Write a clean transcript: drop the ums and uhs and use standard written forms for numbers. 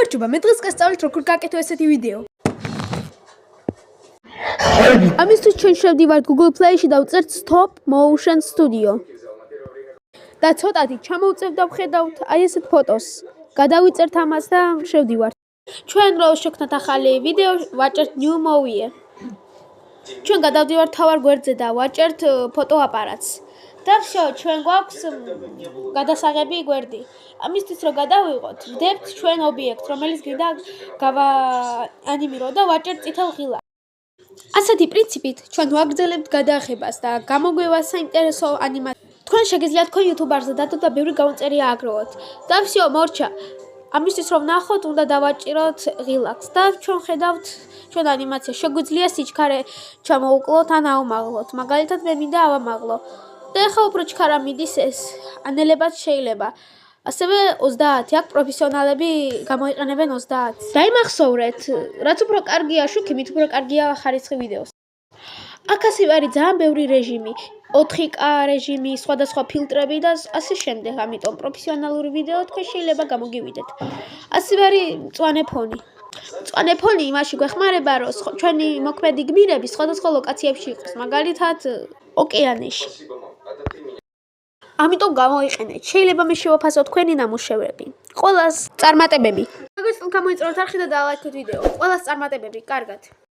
გამარჯობა, მე დღეს გასწავლით როგორ გაკეთო ესეთი ვიდეო. ამისთვის ჩვენ შევდივართ Google Play-ში და ვწერთ Stop Motion Studio. და ცოტათი ჩამოვწევთ და ვხედავთ აი ესეთ ფოტოს. გადავიწერთ ამას და შევდივართ. ჩვენ რო შევქნათ ახალი ვიდეო, ვაჭერთ New Movie. ჩვენ გადავდივართ თავარ გვერდზე და ვაჭერთ ფოტოაპარატს. და всё, ჩვენ გვაქვს გადასაღები გვერდი. ამისთვის რომ გადავიღოთ, ვდებთ ჩვენ ობიექტს, რომელიც გინდა გავაანიმიროთ და ვაჭერთ წითელ ღილაკს. ასეთი პრინციპით ჩვენ ვაგრძელებთ გადაღებას და გამოგვევა საინტერესო ანიმაცია. თქვენ შეგიძლიათ თქვენ YouTube-ზე დადოთ და ბევრი გამომწერია ააგროვოთ. და всё, მორჩა. ამისთვის რომ ნახოთ, უნდა დავაჭიროთ ღილაკს და ჩვენ ხედავთ ჩვენ ანიმაცია. შეგვიძლია სიჩქარე ჩამოუკლოთ ან ავმაღლოთ. მაგალითად მე მინდა ავამაღლო. და ახლა უფრო ჩქარა მიდის ეს ანელებად შეიძლება. ასევე 30 აქ პროფესიონალები გამოიყენებენ 30. დაიმახსოვრეთ, რაც უფრო კარგია შუქი, მით უფრო კარგია ხარისხი ვიდეოს. აქ ასევე არის ძალიან ბევრი რეჟიმი, 4K რეჟიმი, სხვადასხვა ფილტრები და ასე შემდეგ, ამიტომ პროფესიონალური ვიდეო თქვენ შეიძლება გამოგივიდეთ. ასევე არის მწვანე ფონი. მწვანე ფონი იმაში გვეხმარება, რომ ჩვენი მოქმედი გმირები სხვადასხვა ლოკაციებში იყოს, მაგალითად ოკეანეში. ამიტომ გამოიყენეთ. შეიძლება მე შევაფასო თქვენი ნამუშევრები. ყველას წარმატებები. როგორც გამოიწვევთ არხი და დალაიქეთ ვიდეო. ყველას წარმატებები. კარგად.